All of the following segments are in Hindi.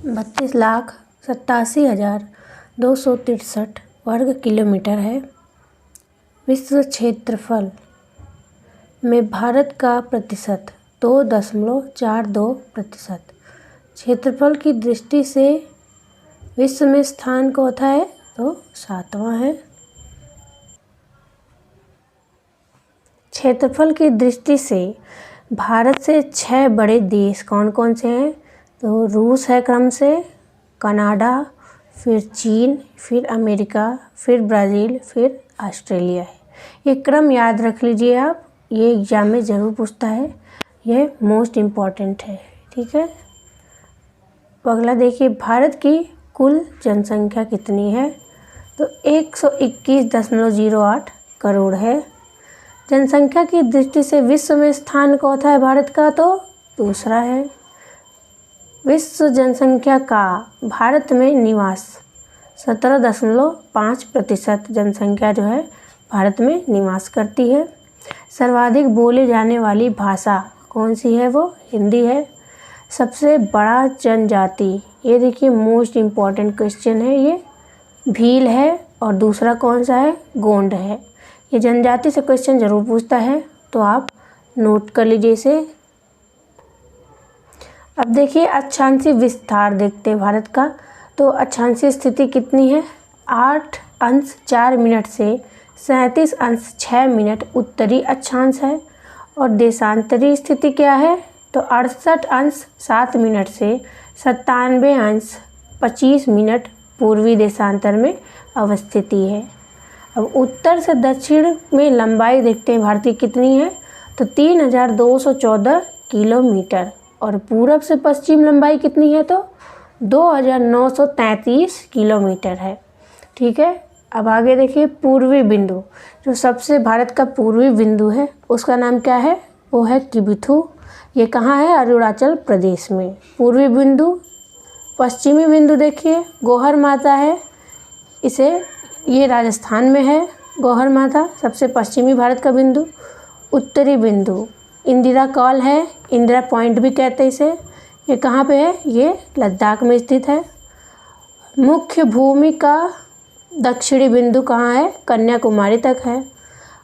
32,87,263 वर्ग किलोमीटर है। विश्व क्षेत्रफल में भारत का प्रतिशत 2.42%। क्षेत्रफल की दृष्टि से विश्व में स्थान कौन है तो 7वां है। क्षेत्रफल की दृष्टि से भारत से 6 बड़े देश कौन कौन से हैं तो रूस है क्रम से, कनाडा, फिर चीन, फिर अमेरिका, फिर ब्राज़ील, फिर ऑस्ट्रेलिया है। ये क्रम याद रख लीजिए आप, ये एग्ज़ाम में ज़रूर पूछता है, ये मोस्ट इम्पॉर्टेंट है। ठीक है। अगला देखिए, भारत की कुल जनसंख्या कितनी है तो 121.08 करोड़ है। जनसंख्या की दृष्टि से विश्व में स्थान कौन है भारत का तो दूसरा है। विश्व जनसंख्या का भारत में निवास 17.5% जनसंख्या जो है भारत में निवास करती है। सर्वाधिक बोले जाने वाली भाषा कौन सी है वो हिंदी है। सबसे बड़ा जनजाति, ये देखिए मोस्ट इम्पॉर्टेंट क्वेश्चन है, ये भील है और दूसरा कौन सा है गोंड है। ये जनजाति से क्वेश्चन ज़रूर पूछता है तो आप नोट कर लीजिए इसे। अब देखिए अक्षांशीय विस्तार देखते हैं भारत का, तो अक्षांशीय स्थिति कितनी है 8°4' से 37°6' उत्तरी अक्षांश है। और देशांतरी स्थिति क्या है तो 68°7' से 97°25' पूर्वी देशांतर में अवस्थिति है। अब उत्तर से दक्षिण में लंबाई देखते हैं भारत की कितनी है तो 3,214 किलोमीटर और पूरब से पश्चिम लंबाई कितनी है तो 2,933 किलोमीटर है। ठीक है। अब आगे देखिए पूर्वी बिंदु, जो सबसे भारत का पूर्वी बिंदु है उसका नाम क्या है वो है किबिथु। ये कहाँ है अरुणाचल प्रदेश में। पूर्वी बिंदु। पश्चिमी बिंदु देखिए गौहर माता है, इसे ये राजस्थान में है गौहर माता, सबसे पश्चिमी भारत का बिंदु। उत्तरी बिंदु इंदिरा कॉल है, इंदिरा पॉइंट भी कहते हैं इसे, ये कहाँ पे है ये लद्दाख में स्थित है। मुख्य भूमि का दक्षिणी बिंदु कहाँ है कन्याकुमारी तक है।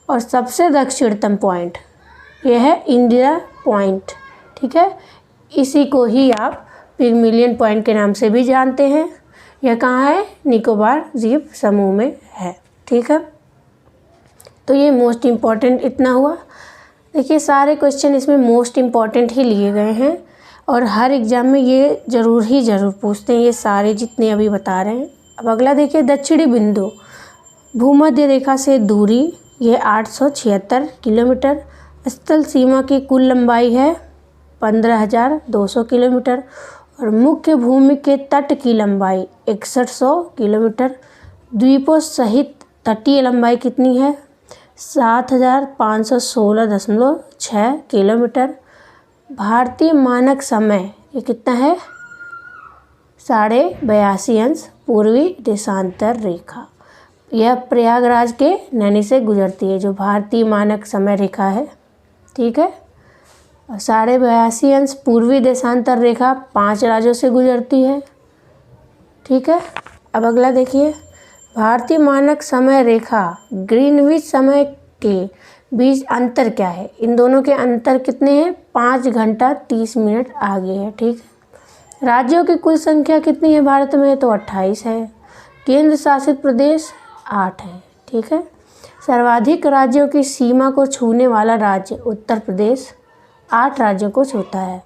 और सबसे दक्षिणतम पॉइंट ये है इंदिरा पॉइंट। ठीक है। इसी को ही आप पिगमिलियन पॉइंट के नाम से भी जानते हैं। यह कहाँ है निकोबार द्वीप समूह में है। ठीक है। तो ये मोस्ट इम्पॉर्टेंट इतना हुआ। देखिए सारे क्वेश्चन इसमें मोस्ट इम्पॉर्टेंट ही लिए गए हैं और हर एग्ज़ाम में ये ज़रूर पूछते हैं, ये सारे जितने अभी बता रहे हैं। अब अगला देखिए दक्षिणी बिंदु, भूमध्य रेखा से दूरी ये 876 किलोमीटर। स्थल सीमा की कुल लंबाई है 15,200 किलोमीटर और मुख्य भूमि के तट की लंबाई 6100 किलोमीटर। द्वीपों सहित तटीय लंबाई कितनी है 7,516.6 किलोमीटर। भारतीय मानक समय ये कितना है 82.5 पूर्वी देशांतर रेखा। यह प्रयागराज के नैनी से गुजरती है, जो भारतीय मानक समय रेखा है। ठीक है। 82.5 पूर्वी देशांतर रेखा 5 राज्यों से गुजरती है। ठीक है। अब अगला देखिए भारतीय मानक समय रेखा ग्रीनविच समय के बीच अंतर क्या है। इन दोनों के अंतर कितने हैं 5 घंटा 30 मिनट आगे है। ठीक है। राज्यों की कुल संख्या कितनी है भारत में तो 28 है। केंद्र शासित प्रदेश 8 है। ठीक है। सर्वाधिक राज्यों की सीमा को छूने वाला राज्य उत्तर प्रदेश 8 राज्यों को छूता है।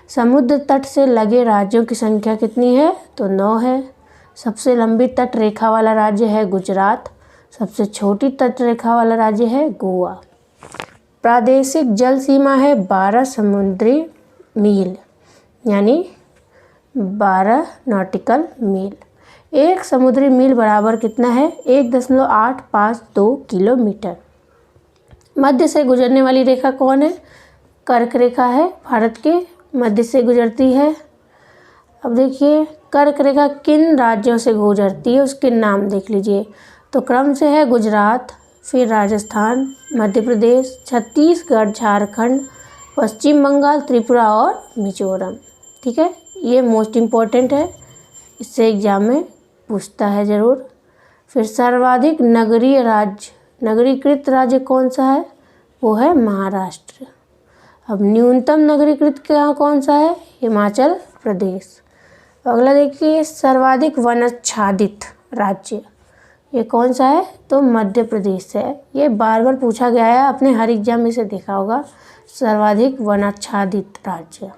समुद्र तट से लगे राज्यों की संख्या कितनी है तो 9 है। सबसे लंबी तट रेखा वाला राज्य है गुजरात, सबसे छोटी तट रेखा वाला राज्य है गोवा। प्रादेशिक जल सीमा है 12 समुद्री मील यानी 12 नॉटिकल मील। एक समुद्री मील बराबर कितना है 1.852 किलोमीटर। मध्य से गुजरने वाली रेखा कौन है कर्क रेखा है, भारत के मध्य से गुजरती है। अब देखिए कर्क रेखा किन राज्यों से गुजरती है उसके नाम देख लीजिए, तो क्रम से है गुजरात, फिर राजस्थान, मध्य प्रदेश, छत्तीसगढ़, झारखंड, पश्चिम बंगाल, त्रिपुरा और मिजोरम। ठीक है। ये मोस्ट इम्पॉर्टेंट है, इससे एग्ज़ाम में पूछता है ज़रूर। फिर सर्वाधिक नगरीकृत राज्य कौन सा है? वो है महाराष्ट्र। अब न्यूनतम नगरीकृत कौन सा है? हिमाचल प्रदेश। अगला देखिए, सर्वाधिक वनाच्छादित राज्य ये कौन सा है? तो मध्य प्रदेश है। ये बार बार पूछा गया है, आपने हर एग्जाम में से देखा होगा, सर्वाधिक वनाच्छादित राज्य।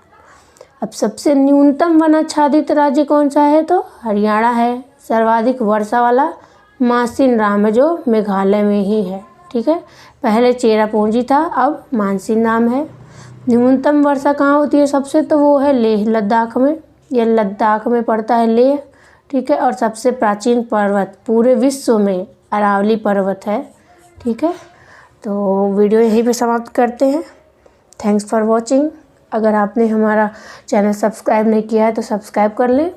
अब सबसे न्यूनतम वनाच्छादित राज्य कौन सा है? तो हरियाणा है। सर्वाधिक वर्षा वाला मानसिन है, जो मेघालय में ही है। ठीक है, पहले चेरापूंजी था, अब मानसिन है। न्यूनतम वर्षा कहाँ होती है सबसे? तो वो है लेह लद्दाख में। यह लद्दाख में पड़ता है लेह। ठीक है, और सबसे प्राचीन पर्वत पूरे विश्व में अरावली पर्वत है। ठीक है, तो वीडियो यहीं पे समाप्त करते हैं। Thanks for watching. अगर आपने हमारा चैनल सब्सक्राइब नहीं किया है तो सब्सक्राइब कर लें।